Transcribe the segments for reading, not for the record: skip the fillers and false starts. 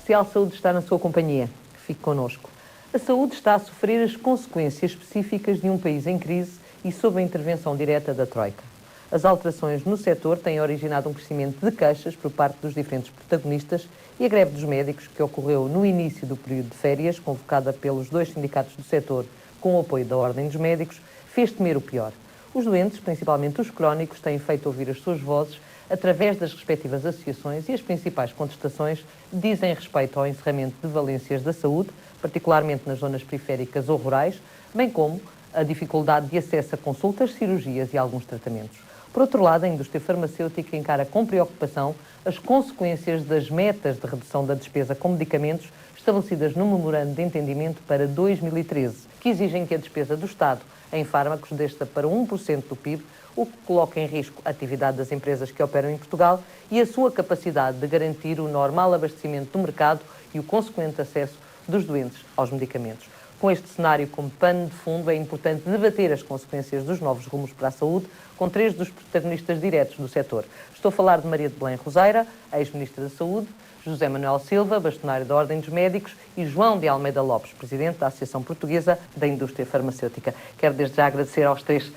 Especial Saúde está na sua companhia. Fique connosco. A saúde está a sofrer as consequências específicas de um país em crise e sob a intervenção direta da Troika. As alterações no setor têm originado um crescimento de queixas por parte dos diferentes protagonistas e a greve dos médicos, que ocorreu no início do período de férias, convocada pelos 2 sindicatos do setor com o apoio da Ordem dos Médicos, fez temer o pior. Os doentes, principalmente os crónicos, têm feito ouvir as suas vozes através das respectivas associações e as principais contestações dizem respeito ao encerramento de valências da saúde, particularmente nas zonas periféricas ou rurais, bem como a dificuldade de acesso a consultas, cirurgias e alguns tratamentos. Por outro lado, a indústria farmacêutica encara com preocupação as consequências das metas de redução da despesa com medicamentos estabelecidas no Memorando de Entendimento para 2013, que exigem que a despesa do Estado em fármacos desça para 1% do PIB, o que coloca em risco a atividade das empresas que operam em Portugal e a sua capacidade de garantir o normal abastecimento do mercado e o consequente acesso dos doentes aos medicamentos. Com este cenário como pano de fundo, é importante debater as consequências dos novos rumos para a saúde com 3 dos protagonistas diretos do setor. Estou a falar de Maria de Belém Roseira, ex-ministra da Saúde, José Manuel Silva, bastonário da Ordem dos Médicos, e João de Almeida Lopes, presidente da Associação Portuguesa da Indústria Farmacêutica. Quero desde já agradecer aos 3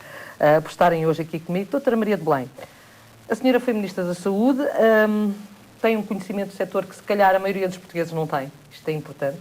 por estarem hoje aqui comigo. Doutora Maria de Belém, a senhora foi ministra da Saúde, tem um conhecimento do setor que se calhar a maioria dos portugueses não tem, isto é importante.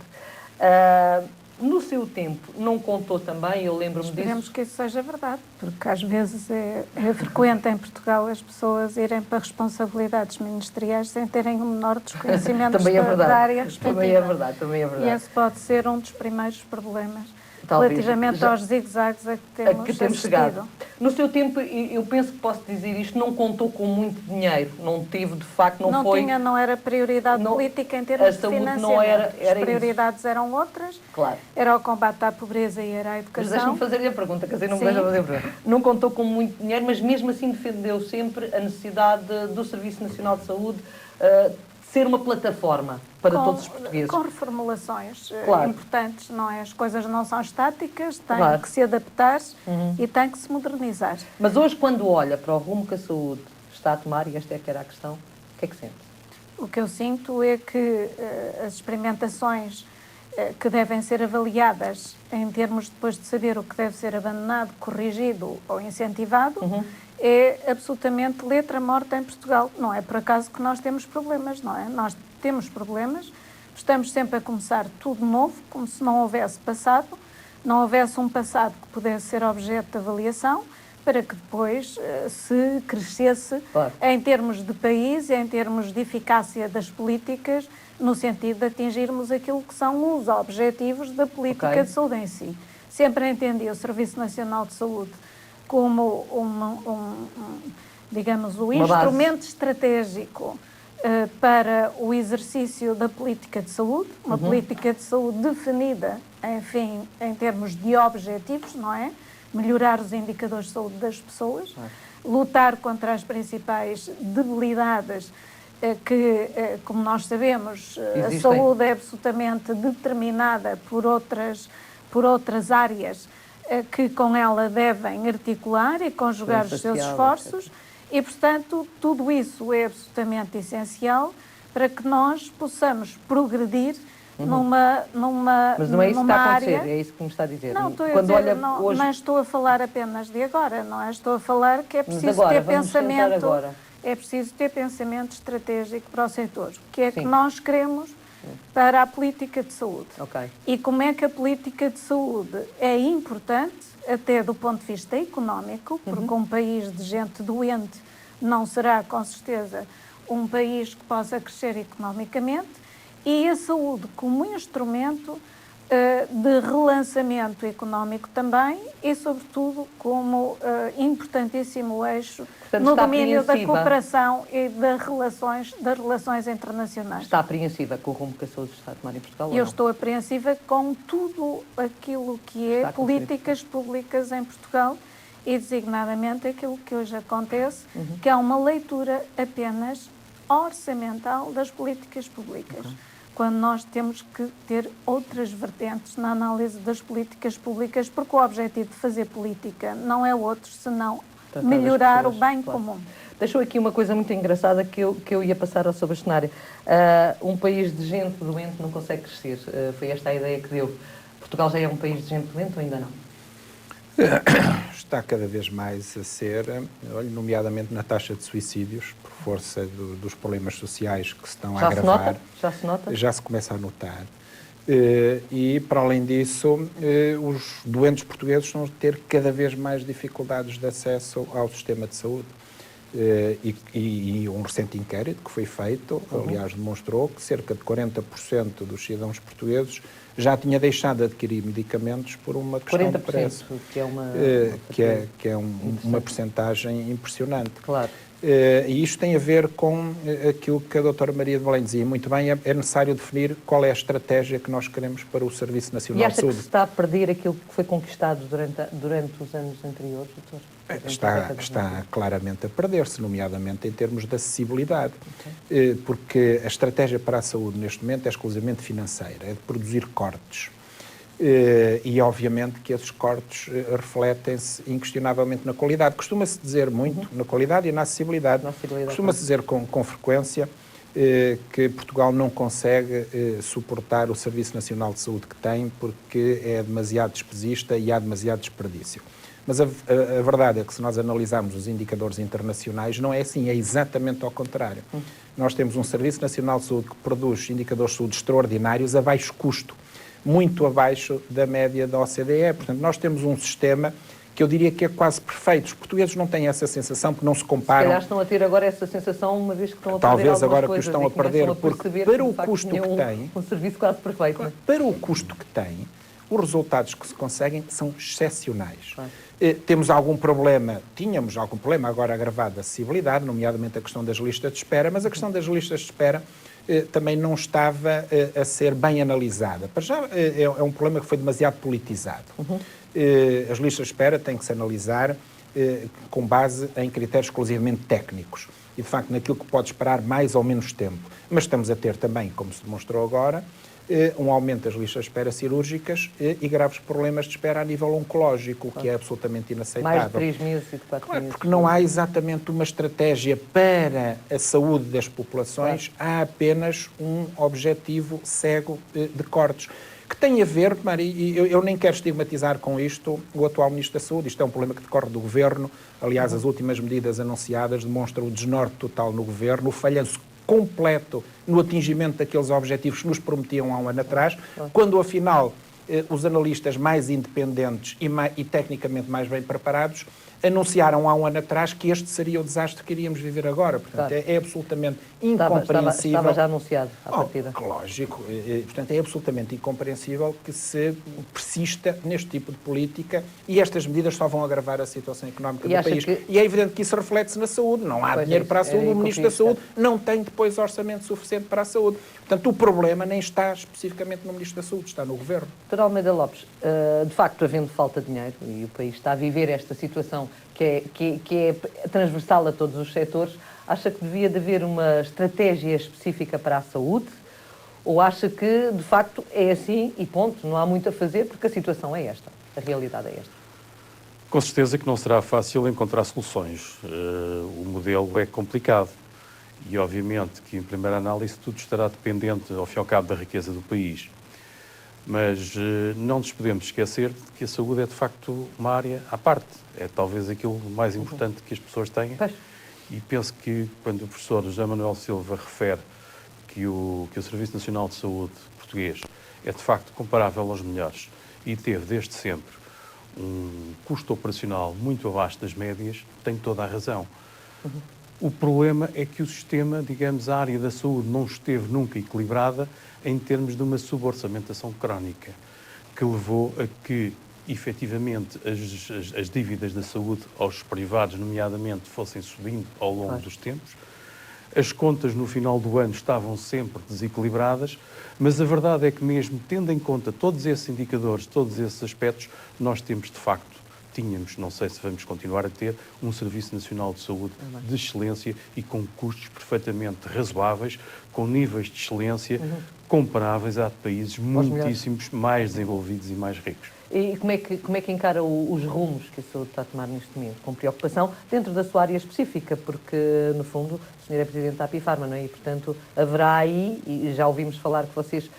No seu tempo, não contou também, eu lembro-me disso... Esperemos que isso seja verdade, porque às vezes é frequente em Portugal as pessoas irem para responsabilidades ministeriais sem terem o menor desconhecimento da área respectiva. Também é verdade. E esse pode ser um dos primeiros problemas. Talvez, relativamente aos zigue-zagues a que temos chegado. No seu tempo, eu penso que posso dizer isto, não contou com muito dinheiro, não teve, de facto, não era prioridade política em termos de financiamento. Não era as prioridades isso. Eram outras, claro. Era o combate à pobreza e era a educação. Mas deixe-me fazer-lhe a pergunta, quer dizer, não me deixa fazer a pergunta. Não contou com muito dinheiro, mas mesmo assim defendeu sempre a necessidade do Serviço Nacional de Saúde ser uma plataforma para todos os portugueses. Com reformulações claro. importantes, não é? As coisas não são estáticas, têm que se adaptar e têm que se modernizar. Mas hoje, quando olha para o rumo que a saúde está a tomar, e esta é que era a questão, o que é que sente? O que eu sinto é que as experimentações que devem ser avaliadas em termos depois de saber o que deve ser abandonado, corrigido ou incentivado, é absolutamente letra morta em Portugal. Não é por acaso que nós temos problemas, não é? Nós temos problemas, estamos sempre a começar tudo novo, como se não houvesse passado, não houvesse um passado que pudesse ser objeto de avaliação, para que depois se crescesse em termos de país e em termos de eficácia das políticas, no sentido de atingirmos aquilo que são os objetivos da política de saúde em si. Sempre entendi o Serviço Nacional de Saúde como digamos, o instrumento estratégico para o exercício da política de saúde, uma política de saúde definida, enfim, em termos de objetivos, não é? Melhorar os indicadores de saúde das pessoas, lutar contra as principais debilidades que, como nós sabemos, a saúde é absolutamente determinada por outras áreas que com ela devem articular e conjugar os seus esforços e, portanto, tudo isso é absolutamente essencial para que nós possamos progredir numa Mas não é isso que está a acontecer, área... é isso que me está a dizer. Não, estou a dizer, não estou a falar apenas de agora, não é? Estou a falar que é preciso ter pensamento... É preciso ter pensamento estratégico para o setor. O que é que nós queremos para a política de saúde? E como é que a política de saúde é importante, até do ponto de vista económico, porque um país de gente doente não será, com certeza, um país que possa crescer economicamente, e a saúde como instrumento de relançamento económico também e, sobretudo, como importantíssimo eixo no domínio da cooperação e das relações internacionais. Está apreensiva com o rumo que a saúde está a tomar em Portugal? Eu estou apreensiva com tudo aquilo que é políticas públicas em Portugal e, designadamente, aquilo que hoje acontece, que é uma leitura apenas orçamental das políticas públicas. Quando nós temos que ter outras vertentes na análise das políticas públicas, porque o objetivo de fazer política não é outro, senão melhorar o bem comum. Deixou aqui uma coisa muito engraçada que eu ia passar ao seu bastonário. Um país de gente doente não consegue crescer. Foi esta a ideia que deu. Portugal já é um país de gente doente ou ainda não? Está cada vez mais a ser, nomeadamente na taxa de suicídios, por força dos problemas sociais que se estão a agravar. Já se nota? Já se começa a notar. E, para além disso, os doentes portugueses estão a ter cada vez mais dificuldades de acesso ao sistema de saúde. E um recente inquérito que foi feito, aliás, demonstrou que cerca de 40% dos cidadãos portugueses já tinha deixado de adquirir medicamentos por uma questão de preço. Que é uma percentagem impressionante. Claro. E isto tem a ver com aquilo que a doutora Maria de Belém dizia muito bem, é necessário definir qual é a estratégia que nós queremos para o Serviço Nacional de Saúde. E acha que se está a perder aquilo que foi conquistado durante os anos anteriores, doutor? Está claramente a perder-se, nomeadamente em termos de acessibilidade, porque a estratégia para a saúde neste momento é exclusivamente financeira, é de produzir cortes. E, obviamente, que esses cortes refletem-se inquestionavelmente na qualidade. Costuma-se dizer muito na qualidade e na acessibilidade. Costuma-se dizer com frequência que Portugal não consegue suportar o Serviço Nacional de Saúde que tem porque é demasiado despesista e há demasiado desperdício. Mas a verdade é que, se nós analisarmos os indicadores internacionais, não é assim, é exatamente ao contrário. Nós temos um Serviço Nacional de Saúde que produz indicadores de saúde extraordinários a baixo custo, muito abaixo da média da OCDE. Portanto, nós temos um sistema que eu diria que é quase perfeito. Os portugueses não têm essa sensação, porque não se comparam. Se calhar estão a ter agora essa sensação, uma vez que estão a perder Talvez agora coisas, que estão a perder, porque para o custo que têm... Um serviço quase perfeito. Não é? Para o custo que têm, os resultados que se conseguem são excepcionais. Claro. Tínhamos algum problema agora agravado de acessibilidade, nomeadamente a questão das listas de espera, mas a questão das listas de espera também não estava a ser bem analisada. Para já é um problema que foi demasiado politizado. As listas de espera têm que se analisar com base em critérios exclusivamente técnicos e, de facto, naquilo que pode esperar mais ou menos tempo. Mas estamos a ter também, como se demonstrou agora, um aumento das listas de espera cirúrgicas e graves problemas de espera a nível oncológico, o que é absolutamente inaceitável. Mais de 3 meses e de 4 meses. Porque não há exatamente uma estratégia para a saúde das populações, há apenas um objetivo cego de cortes. Que tem a ver, Maria, eu nem quero estigmatizar com isto o atual Ministro da Saúde, isto é um problema que decorre do Governo, aliás, as últimas medidas anunciadas demonstram o desnorte total no Governo, o falhanço completo no atingimento daqueles objetivos que nos prometiam há um ano atrás, quando, afinal, os analistas mais independentes e tecnicamente mais bem preparados anunciaram há um ano atrás que este seria o desastre que iríamos viver agora. Portanto, é absolutamente incompreensível. Estava já anunciado à partida. Lógico. Portanto, é absolutamente incompreensível que se persista neste tipo de política e estas medidas só vão agravar a situação económica do país. E é evidente que isso reflete-se na saúde. Não há dinheiro para a saúde. O Ministro da Saúde não tem depois orçamento suficiente para a saúde. Portanto, o problema nem está especificamente no Ministro da Saúde, está no Governo. Dr. Almeida Lopes, de facto, havendo falta de dinheiro, e o país está a viver esta situação que é transversal a todos os setores, acha que devia de haver uma estratégia específica para a saúde? Ou acha que, de facto, é assim e ponto, não há muito a fazer porque a situação é esta, a realidade é esta? Com certeza que não será fácil encontrar soluções. O modelo é complicado e, obviamente, que em primeira análise tudo estará dependente, ao fim e ao cabo, da riqueza do país. Mas não nos podemos esquecer de que a saúde é, de facto, uma área à parte. É talvez aquilo mais importante que as pessoas têm. Pois. E penso que, quando o professor José Manuel Silva refere que o Serviço Nacional de Saúde português é, de facto, comparável aos melhores e teve, desde sempre, um custo operacional muito abaixo das médias, tem toda a razão. O problema é que o sistema, digamos, a área da saúde não esteve nunca equilibrada em termos de uma suborçamentação crónica, que levou a que, efetivamente, as dívidas da saúde aos privados, nomeadamente, fossem subindo ao longo dos tempos. As contas no final do ano estavam sempre desequilibradas, mas a verdade é que mesmo tendo em conta todos esses indicadores, todos esses aspectos, nós tínhamos, não sei se vamos continuar a ter, um Serviço Nacional de Saúde de excelência e com custos perfeitamente razoáveis, com níveis de excelência comparáveis a países muitíssimos mais desenvolvidos e mais ricos. E como é que encara os rumos que a saúde está a tomar neste momento? Com preocupação dentro da sua área específica, porque, no fundo, o senhor é presidente da Apifarma, não é? E, portanto, haverá aí, e já ouvimos falar que vocês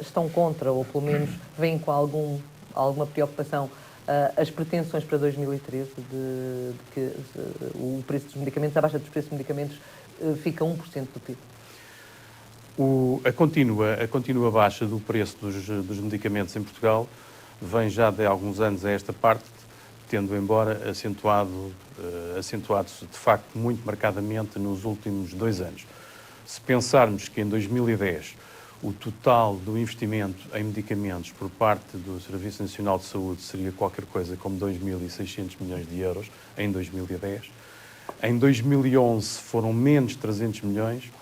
estão contra, ou pelo menos vêm com alguma preocupação, as pretensões para 2013 de que o preço dos medicamentos, a baixa dos preços dos medicamentos, fica 1% do PIB. A contínua baixa do preço dos medicamentos em Portugal vem já de alguns anos a esta parte, tendo embora acentuado-se de facto muito marcadamente nos últimos 2 anos. Se pensarmos que em 2010 o total do investimento em medicamentos por parte do Serviço Nacional de Saúde seria qualquer coisa como 2.600 milhões de euros em 2010, em 2011 foram menos 300 milhões,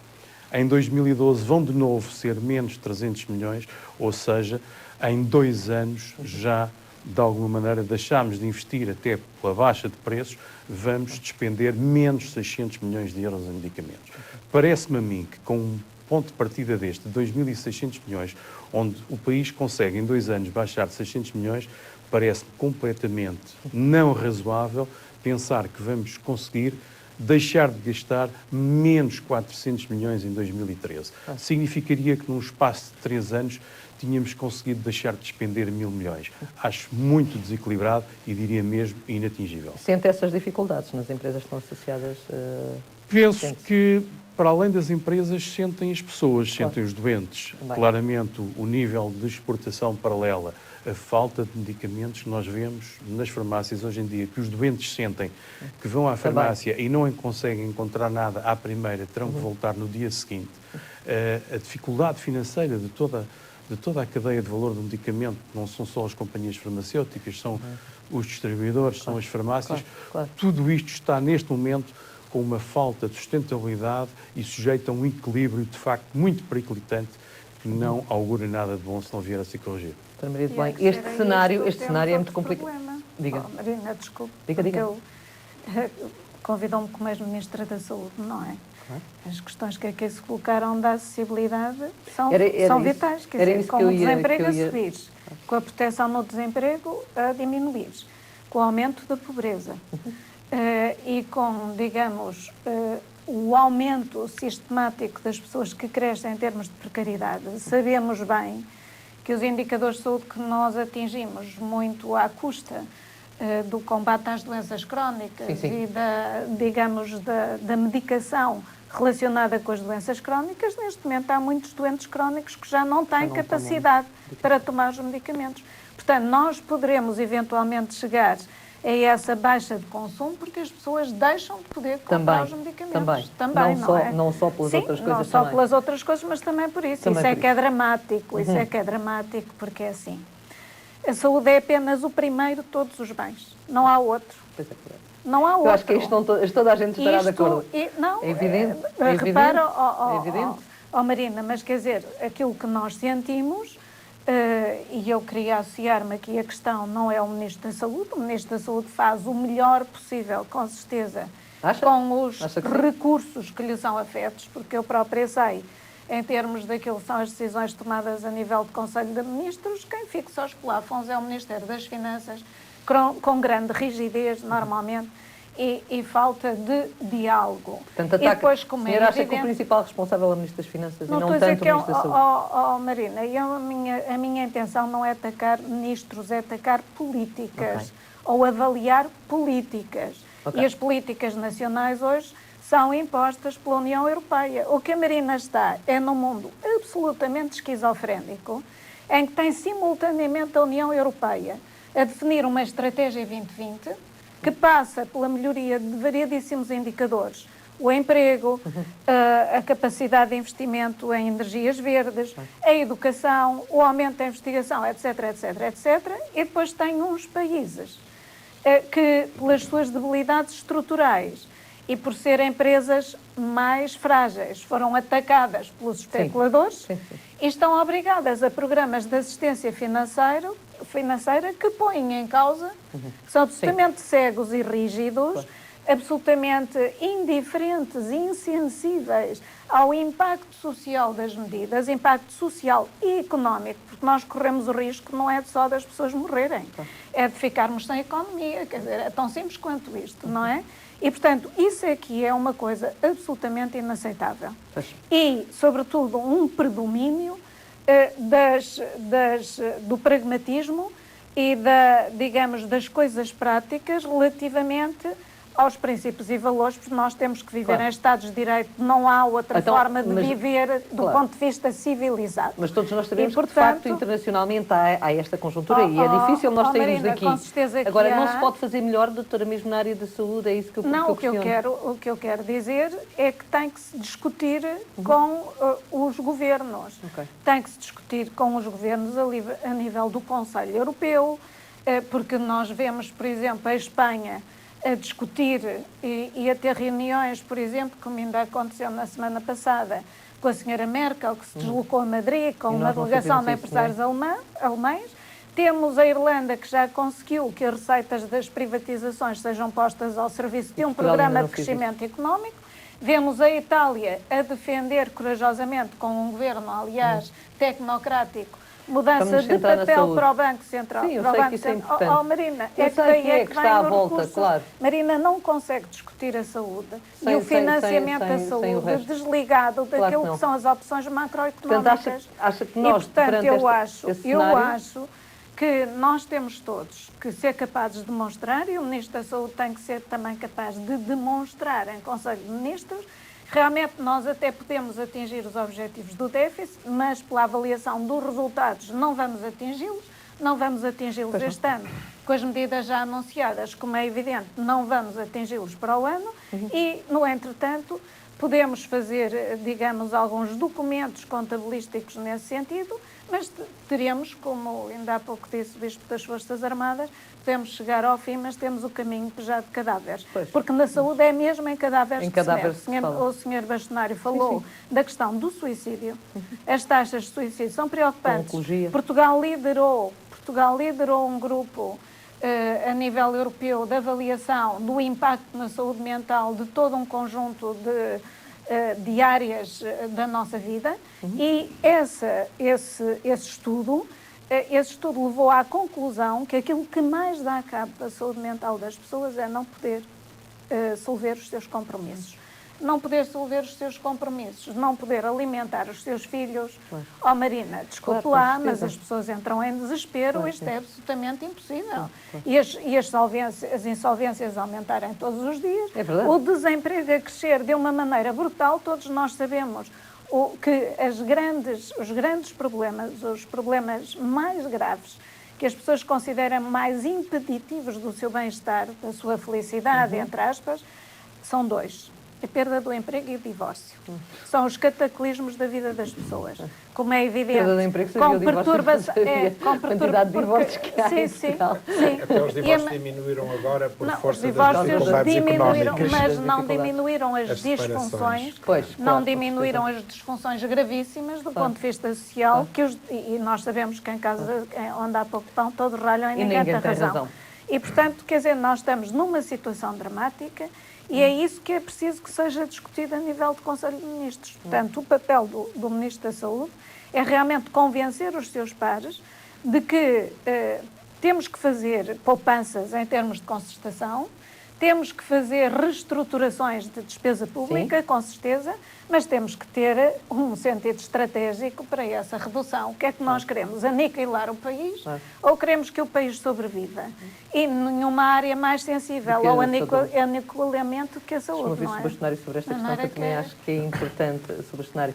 em 2012 vão de novo ser menos 300 milhões, ou seja, em 2 anos já, de alguma maneira, deixámos de investir até pela baixa de preços, vamos despender menos 600 milhões de euros em medicamentos. Parece-me a mim que com um ponto de partida deste, de 2.600 milhões, onde o país consegue em 2 anos baixar de 600 milhões, parece-me completamente não razoável pensar que vamos conseguir deixar de gastar menos 400 milhões em 2013. Significaria que num espaço de 3 anos tínhamos conseguido deixar de despender 1.000 milhões. Acho muito desequilibrado e diria mesmo inatingível. Sente essas dificuldades nas empresas que estão associadas? Penso que, para além das empresas, sentem as pessoas, Claro. sentem os doentes. Também. Claramente, o nível de exportação paralela, a falta de medicamentos que nós vemos nas farmácias hoje em dia, que os doentes sentem que vão à farmácia e não conseguem encontrar nada à primeira, terão que voltar no dia seguinte. A dificuldade financeira de toda a cadeia de valor do medicamento, não são só as companhias farmacêuticas, são os distribuidores, são as farmácias. Claro. Tudo isto está, neste momento, com uma falta de sustentabilidade e sujeito a um equilíbrio, de facto, muito periclitante, que não augura nada de bom se não vier a se corrigir. Doutora Maria de Belém, este cenário é muito complicado. Diga. Marina, desculpe. Diga. Convidou-me como ex-Ministra da Saúde, não é? As questões que aqui se colocaram da acessibilidade são vitais. Quer dizer, com o desemprego a subir, com a proteção no desemprego a diminuir, com o aumento da pobreza e com, digamos, o aumento sistemático das pessoas que crescem em termos de precariedade. Sabemos bem que os indicadores de saúde que nós atingimos muito à custa do combate às doenças crónicas sim. E da medicação relacionada com as doenças crónicas, neste momento há muitos doentes crónicos que já não têm capacidade para tomar os medicamentos. Portanto, nós poderemos eventualmente chegar a essa baixa de consumo porque as pessoas deixam de poder comprar os medicamentos. Também, não só pelas outras coisas. Não só pelas outras coisas, mas também por isso. Também isso é por que é dramático. Isso é que é dramático porque é assim. A saúde é apenas o primeiro de todos os bens. Não há outro. Não há outro. Eu acho que toda a gente estará de acordo. Não, é evidente. Repara, é evidente. Marina, mas quer dizer, aquilo que nós sentimos, e eu queria associar-me aqui a questão, não é o Ministro da Saúde. O Ministro da Saúde faz o melhor possível, com certeza, com os recursos que lhe são afetos, porque eu própria sei, em termos daquilo que são as decisões tomadas a nível de Conselho de Ministros, quem fixa os plafons é o Ministério das Finanças, com grande rigidez, normalmente, e falta de diálogo. Portanto, e depois, como a senhora acha que o principal responsável é o Ministro das Finanças e não tanto o Ministro da Saúde? Marina, a minha intenção não é atacar ministros, é atacar políticas, ou avaliar políticas. E as políticas nacionais hoje são impostas pela União Europeia. O que a Marina está é num mundo absolutamente esquizofrénico, em que tem simultaneamente a União Europeia a definir uma estratégia 2020 que passa pela melhoria de variedíssimos indicadores. O emprego, a capacidade de investimento em energias verdes, a educação, o aumento da investigação, etc. E depois tem uns países que, pelas suas debilidades estruturais e por serem empresas mais frágeis, foram atacadas pelos especuladores e estão obrigadas a programas de assistência financeira que põem em causa, que são absolutamente cegos e rígidos, absolutamente indiferentes e insensíveis ao impacto social das medidas, impacto social e económico, porque nós corremos o risco não é só das pessoas morrerem, é de ficarmos sem economia, quer dizer, é tão simples quanto isto, não é? E, portanto, isso aqui é uma coisa absolutamente inaceitável. E, sobretudo, um predomínio do pragmatismo e, digamos, das coisas práticas relativamente aos princípios e valores, porque nós temos que viver em Estados de Direito, não há outra forma de viver do ponto de vista civilizado. Mas todos nós sabemos que, de facto, internacionalmente há esta conjuntura e é difícil nós sairmos daqui. Com certeza que agora, não se pode fazer melhor, doutora, mesmo na área da saúde, é isso que eu questiono. O que eu quero dizer é que tem que se discutir com os governos. Tem que se discutir com os governos a nível do Conselho Europeu, porque nós vemos, por exemplo, a Espanha a discutir e a ter reuniões, por exemplo, como ainda aconteceu na semana passada, com a senhora Merkel, que se deslocou a Madrid com uma delegação de empresários alemães. Temos a Irlanda, que já conseguiu que as receitas das privatizações sejam postas ao serviço de um programa de crescimento económico. Vemos a Itália a defender corajosamente, com um governo, aliás, tecnocrático, mudança de papel para o Banco Central. Sim, eu sei que isso é importante. Marina, é que daí é que está à volta, claro. Marina não consegue discutir a saúde e o financiamento da saúde desligado daquilo que são as opções macroeconómicas. Portanto, acha que nós, portanto, eu acho que nós temos todos que ser capazes de demonstrar, e o Ministro da Saúde tem que ser também capaz de demonstrar em Conselho de Ministros. Realmente nós até podemos atingir os objetivos do déficit, mas pela avaliação dos resultados não vamos atingi-los este ano. Com as medidas já anunciadas, como é evidente, não vamos atingi-los para o ano e, no entretanto, podemos fazer, digamos, alguns documentos contabilísticos nesse sentido, mas teremos, como ainda há pouco disse o Bispo das Forças Armadas, podemos chegar ao fim, mas temos o caminho já de cadáveres. Porque na saúde é mesmo em cadáveres que se mete. O Sr. Bastonário falou da questão do suicídio. As taxas de suicídio são preocupantes. Portugal liderou um grupo a nível europeu de avaliação do impacto na saúde mental de todo um conjunto de áreas da nossa vida e esse estudo levou à conclusão que aquilo que mais dá cabo da saúde mental das pessoas é não poder solver os seus compromissos. Não poder solver os seus compromissos, não poder alimentar os seus filhos. Marina, desculpe lá, mas as pessoas entram em desespero, isto é absolutamente impossível. E as insolvências aumentarem todos os dias, o desemprego a crescer de uma maneira brutal, todos nós sabemos que os grandes problemas, os problemas mais graves, que as pessoas consideram mais impeditivos do seu bem-estar, da sua felicidade, entre aspas, são dois. A perda do emprego e o divórcio. São os cataclismos da vida das pessoas. Como é evidente. Perda do emprego, com perturbação. Com quantidade de divórcios que há em Portugal. Até os divórcios diminuíram agora por força das dificuldades económicas. Mas não diminuíram as disfunções. Não diminuíram as disfunções gravíssimas do ponto de vista social. E nós sabemos que em casa onde há pouco pão, todos ralham e ninguém tem razão. E, portanto, quer dizer, nós estamos numa situação dramática. E é isso que é preciso que seja discutido a nível do Conselho de Ministros. Portanto, o papel do Ministro da Saúde é realmente convencer os seus pares de que temos que fazer poupanças em termos de concertação, temos que fazer reestruturações de despesa pública, com certeza, mas temos que ter um sentido estratégico para essa redução. O que é que nós queremos? Aniquilar o país ou queremos que o país sobreviva? E nenhuma área mais sensível ao aniquilamento que a saúde, não é? Sobre Bastonário, sobre esta questão que eu também acho que é importante, sobre Bastonário.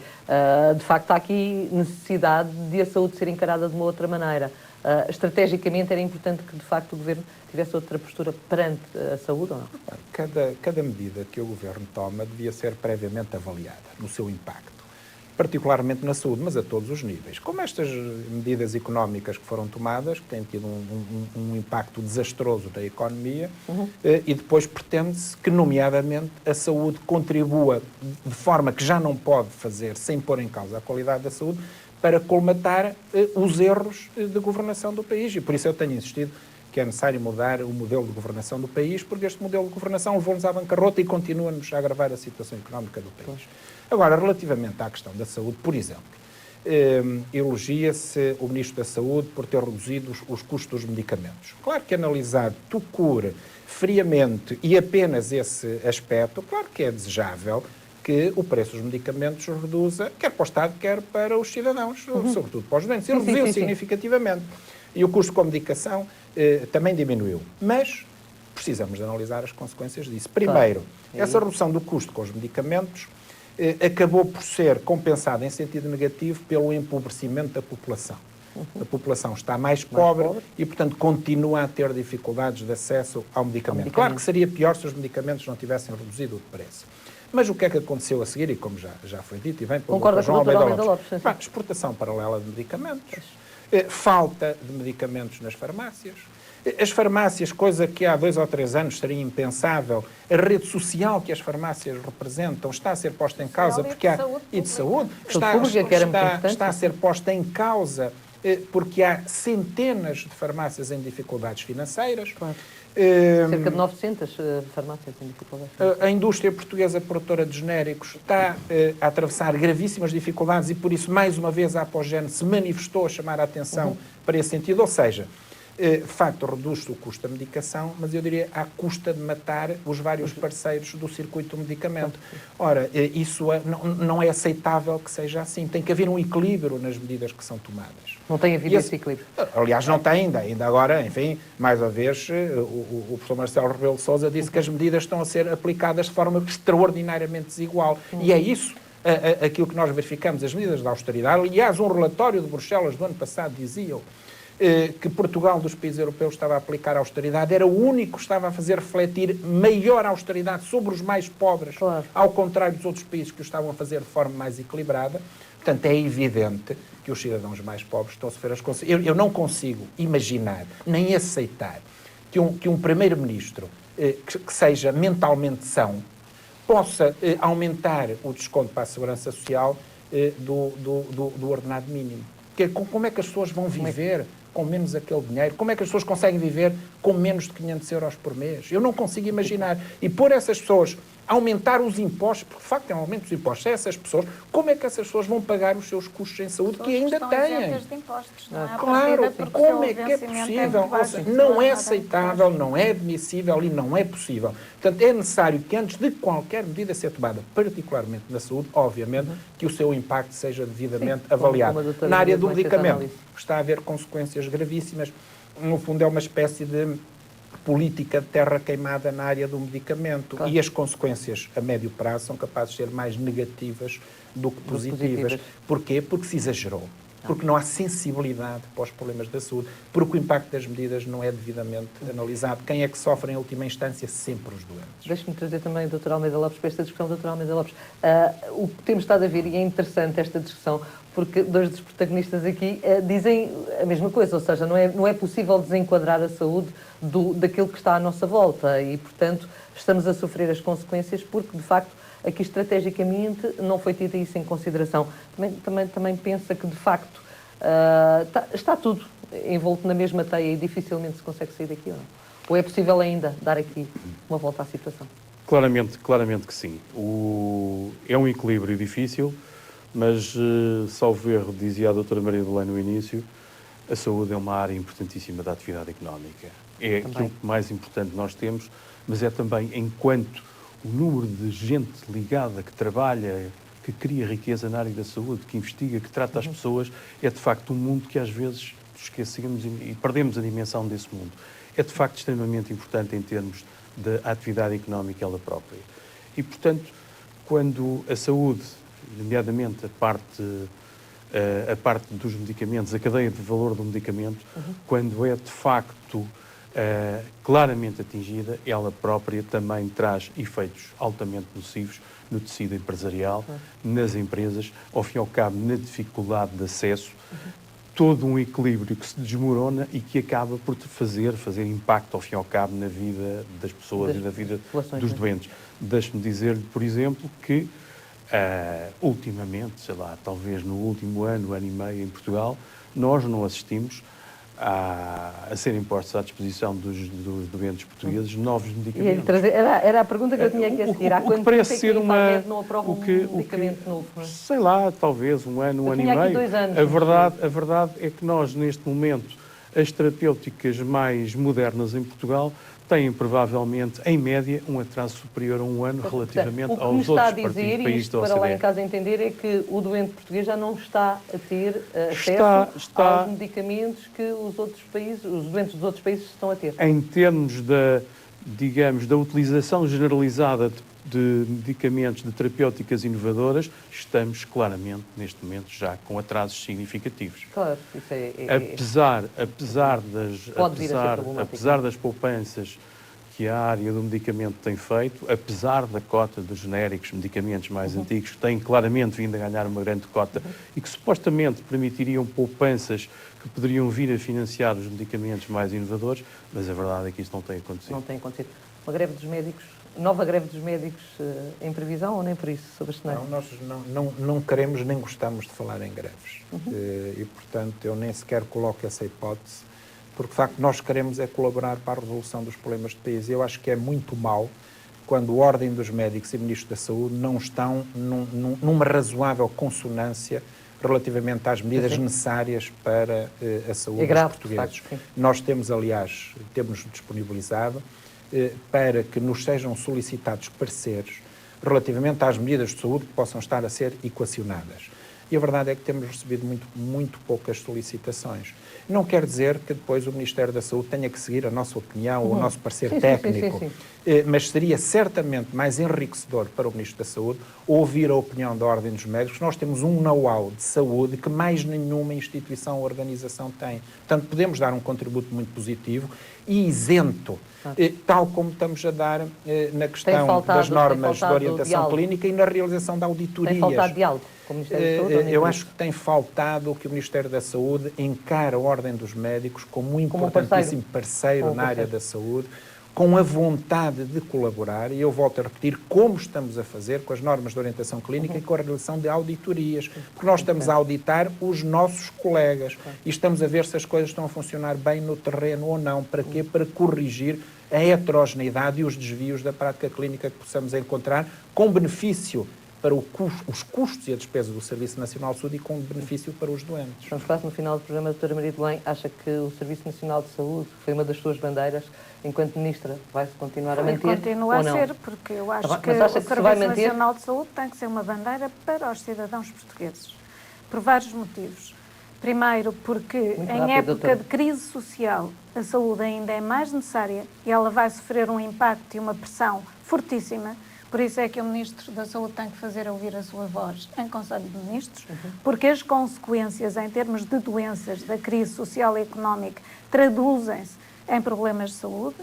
De facto, há aqui necessidade de a saúde ser encarada de uma outra maneira. Estrategicamente era importante que, de facto, o Governo tivesse outra postura perante a saúde ou não? Cada medida que o Governo toma devia ser previamente avaliada no seu impacto, particularmente na saúde, mas a todos os níveis. Como estas medidas económicas que foram tomadas, que têm tido um impacto desastroso na economia, e depois pretende-se que, nomeadamente, a saúde contribua de forma que já não pode fazer, sem pôr em causa a qualidade da saúde, para colmatar os erros de governação do país. E por isso eu tenho insistido que é necessário mudar o modelo de governação do país, porque este modelo de governação levou-nos à bancarrota e continua-nos a agravar a situação económica do país. Agora, relativamente à questão da saúde, por exemplo, elogia-se o Ministro da Saúde por ter reduzido os custos dos medicamentos. Claro que analisado friamente e apenas esse aspecto, claro que é desejável que o preço dos medicamentos reduza, quer para o Estado, quer para os cidadãos, sobretudo para os doentes. Ele reduziu significativamente. E o custo com a medicação também diminuiu. Mas precisamos de analisar as consequências disso. Primeiro, essa redução do custo com os medicamentos acabou por ser compensada em sentido negativo pelo empobrecimento da população. A população está mais pobre e, portanto, continua a ter dificuldades de acesso ao medicamento. Claro que seria pior se os medicamentos não tivessem reduzido de preço. Mas o que é que aconteceu a seguir, e como já foi dito, e bem pelo Dr. João Almeida Lopes? Exportação paralela de medicamentos, falta de medicamentos nas farmácias. As farmácias, coisa que há 2 ou 3 anos seria impensável, a rede social que as farmácias representam está a ser posta em causa porque há... E de saúde. Está a ser posta em causa porque há centenas de farmácias em dificuldades financeiras. Claro. Cerca de 900 farmácias em dificuldades. A indústria portuguesa produtora de genéricos está a atravessar gravíssimas dificuldades e, por isso, mais uma vez, a Apogen se manifestou a chamar a atenção para esse sentido. Ou seja, de facto, reduz-se o custo da medicação, mas eu diria à custa de matar os vários parceiros do circuito do medicamento. Ora, isso não é aceitável que seja assim. Tem que haver um equilíbrio nas medidas que são tomadas. Não tem havido esse equilíbrio? Aliás, não tem ainda agora, enfim, mais uma vez, o professor Marcelo Rebelo de Sousa disse que as medidas estão a ser aplicadas de forma extraordinariamente desigual. E é isso aquilo que nós verificamos, as medidas de austeridade. Aliás, um relatório de Bruxelas do ano passado dizia que Portugal, dos países europeus, estava a aplicar a austeridade, era o único que estava a fazer refletir maior austeridade sobre os mais pobres, ao contrário dos outros países que o estavam a fazer de forma mais equilibrada. Portanto, é evidente que os cidadãos mais pobres estão a sofrer as consequências. Eu não consigo imaginar, nem aceitar, que um primeiro-ministro que seja mentalmente são possa aumentar o desconto para a segurança social do ordenado mínimo. Como é que as pessoas vão viver com menos aquele dinheiro? Como é que as pessoas conseguem viver com menos de 500 euros por mês? Eu não consigo imaginar. E por essas pessoas aumentar os impostos, porque de facto é um aumento dos impostos a essas pessoas, como é que essas pessoas vão pagar os seus custos em saúde que ainda têm? De impostos, não é? Claro, como é que é possível? Não é aceitável, não é admissível e não é possível. Portanto, é necessário que antes de qualquer medida ser tomada, particularmente na saúde, obviamente, que o seu impacto seja devidamente avaliado. Na área do medicamento, está a haver consequências gravíssimas. No fundo, é uma espécie de política de terra queimada na área do medicamento. E as consequências a médio prazo são capazes de ser mais negativas do que positivas. Porquê? Porque se exagerou. Porque não há sensibilidade para os problemas da saúde, porque o impacto das medidas não é devidamente analisado. Quem é que sofre em última instância? Sempre os doentes. Deixe-me trazer também o Dr. Almeida Lopes para esta discussão. Dr. Almeida Lopes, o que temos estado a ver, e é interessante esta discussão, porque 2 dos protagonistas aqui dizem a mesma coisa, ou seja, não é possível desenquadrar a saúde daquilo que está à nossa volta e, portanto, estamos a sofrer as consequências porque, de facto, aqui estrategicamente não foi tido isso em consideração. Também pensa que, de facto, está tudo envolto na mesma teia e dificilmente se consegue sair daqui, ou não? Ou é possível ainda dar aqui uma volta à situação? Claramente que sim. É um equilíbrio difícil, mas, salvo erro, dizia a doutora Maria Belém no início, a saúde é uma área importantíssima da atividade económica. É aquilo que mais importante nós temos, mas é também enquanto o número de gente ligada, que trabalha, que cria riqueza na área da saúde, que investiga, que trata as pessoas, é de facto um mundo que às vezes esquecemos e perdemos a dimensão desse mundo. É de facto extremamente importante em termos da atividade económica ela própria. E, portanto, quando a saúde, nomeadamente a parte dos medicamentos, a cadeia de valor do medicamento, quando é de facto claramente atingida, ela própria também traz efeitos altamente nocivos no tecido empresarial, nas empresas, ao fim e ao cabo, na dificuldade de acesso, todo um equilíbrio que se desmorona e que acaba por fazer impacto, ao fim e ao cabo, na vida das pessoas e na vida dos doentes. Deixe-me dizer-lhe, por exemplo, que ultimamente, talvez no último ano e meio em Portugal, nós não assistimos a serem postos à disposição dos doentes portugueses novos E medicamentos. era a pergunta que eu tinha que assistir. Há O que quanto parece tempo é ser que uma... não aprova um medicamento novo? Não é? Sei lá, talvez um ano, Eu ano e tinha aqui meio. 2 anos. A verdade é que nós, neste momento, as terapêuticas mais modernas em Portugal têm provavelmente, em média, um atraso superior a um ano relativamente O que me aos está a outros dizer, e países isto da para lá em OCDE. casa entender, é que o doente português já não está a ter acesso aos medicamentos que os outros países, os doentes dos outros países estão a ter. Em termos da, digamos, da utilização generalizada de medicamentos, de terapêuticas inovadoras, estamos claramente, neste momento, já com atrasos significativos. Claro, isso apesar das poupanças que a área do medicamento tem feito, apesar da cota dos genéricos medicamentos mais antigos, que têm claramente vindo a ganhar uma grande cota e que supostamente permitiriam poupanças que poderiam vir a financiar os medicamentos mais inovadores, mas a verdade é que isso não tem acontecido. Não tem acontecido. Uma greve dos médicos, nova greve dos médicos em previsão ou nem por isso, sobre este cenário? Não, nós não queremos nem gostamos de falar em greves. E, portanto, eu nem sequer coloco essa hipótese, porque, de facto, nós queremos é colaborar para a resolução dos problemas do país. Eu acho que é muito mau quando a Ordem dos Médicos e Ministros da Saúde não estão numa razoável consonância relativamente às medidas necessárias para a saúde dos portugueses. Facto, nós temos, aliás, temos disponibilizado para que nos sejam solicitados pareceres relativamente às medidas de saúde que possam estar a ser equacionadas. E a verdade é que temos recebido muito poucas solicitações. Não quer dizer que depois o Ministério da Saúde tenha que seguir a nossa opinião ou o nosso parecer técnico, sim. Mas seria certamente mais enriquecedor para o Ministro da Saúde ouvir a opinião da Ordem dos Médicos. Nós temos um know-how de saúde que mais nenhuma instituição ou organização tem. Portanto, podemos dar um contributo muito positivo e isento, tal como estamos a dar na questão das normas de orientação clínica e na realização de auditorias. Tem faltado diálogo com o Ministério da Saúde? Eu acho que tem faltado que o Ministério da Saúde encara a Ordem dos Médicos como um importantíssimo parceiro na área da saúde, com a vontade de colaborar, e eu volto a repetir, como estamos a fazer com as normas de orientação clínica e com a realização de auditorias, porque nós estamos a auditar os nossos colegas e estamos a ver se as coisas estão a funcionar bem no terreno ou não. Para quê? Para corrigir a heterogeneidade e os desvios da prática clínica que possamos encontrar, com benefício para os custos e a despesa do Serviço Nacional de Saúde e com benefício para os doentes. Estamos quase no final do programa. Doutora Maria de Belém, acha que o Serviço Nacional de Saúde, que foi uma das suas bandeiras, enquanto Ministra, vai-se continuar a manter? Continua ou não? a ser, porque eu acho que mas o acha que se vai Serviço manter? Nacional de Saúde tem que ser uma bandeira para os cidadãos portugueses. Por vários motivos. Primeiro, porque em época de crise social, a saúde ainda é mais necessária e ela vai sofrer um impacto e uma pressão fortíssima. Por isso é que o Ministro da Saúde tem que fazer ouvir a sua voz em Conselho de Ministros, porque as consequências em termos de doenças da crise social e económica traduzem-se em problemas de saúde.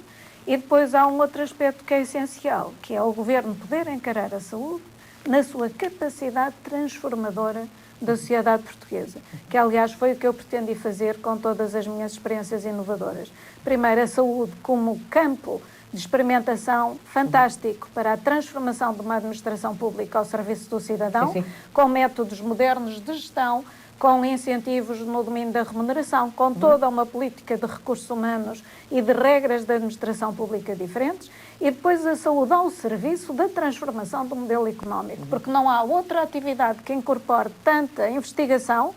E depois há um outro aspecto que é essencial, que é o Governo poder encarar a saúde na sua capacidade transformadora da sociedade portuguesa, que aliás foi o que eu pretendi fazer com todas as minhas experiências inovadoras. Primeiro, a saúde como campo de experimentação fantástico para a transformação de uma administração pública ao serviço do cidadão, com métodos modernos de gestão, com incentivos no domínio da remuneração, com toda uma política de recursos humanos e de regras de administração pública diferentes, e depois a saúde ao serviço da transformação do modelo económico, porque não há outra atividade que incorpore tanta investigação,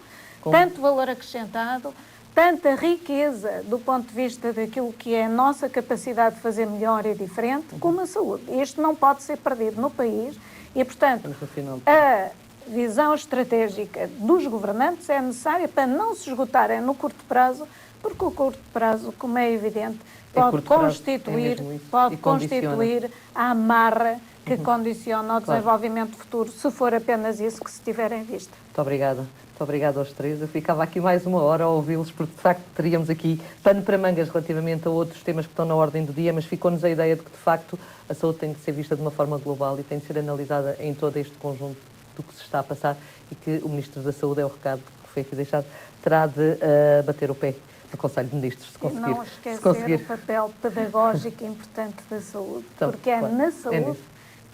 tanto valor acrescentado, tanta riqueza do ponto de vista daquilo que é a nossa capacidade de fazer melhor e diferente, como a saúde. Isto não pode ser perdido no país e, portanto, a visão estratégica dos governantes é necessária para não se esgotarem no curto prazo, porque o curto prazo, como é evidente, pode constituir a amarra que condiciona o desenvolvimento futuro, se for apenas isso que se tiver em vista. Muito obrigada. Muito obrigada aos três. Eu ficava aqui mais uma hora a ouvi-los, porque de facto teríamos aqui pano para mangas relativamente a outros temas que estão na ordem do dia, mas ficou-nos a ideia de que de facto a saúde tem de ser vista de uma forma global e tem de ser analisada em todo este conjunto do que se está a passar e que o Ministro da Saúde, é o recado que foi aqui deixado, terá de bater o pé no Conselho de Ministros, se conseguir. E não esquecer o papel pedagógico importante da saúde, então, porque é na saúde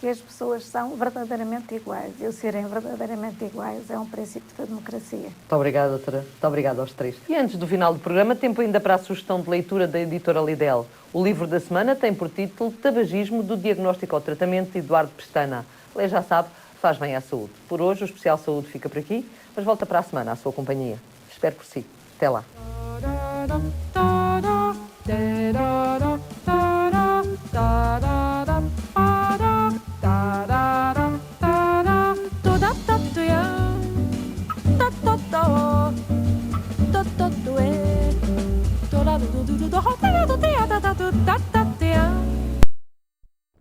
que as pessoas são verdadeiramente iguais. E o serem verdadeiramente iguais é um princípio da democracia. Muito obrigada, doutora. Muito obrigada aos três. E antes do final do programa, tempo ainda para a sugestão de leitura da editora Lidl. O livro da semana tem por título Tabagismo, do diagnóstico ao tratamento, de Eduardo Pestana. Lê, já sabe, faz bem à saúde. Por hoje, o Especial Saúde fica por aqui, mas volta para a semana à sua companhia. Espero por si. Até lá.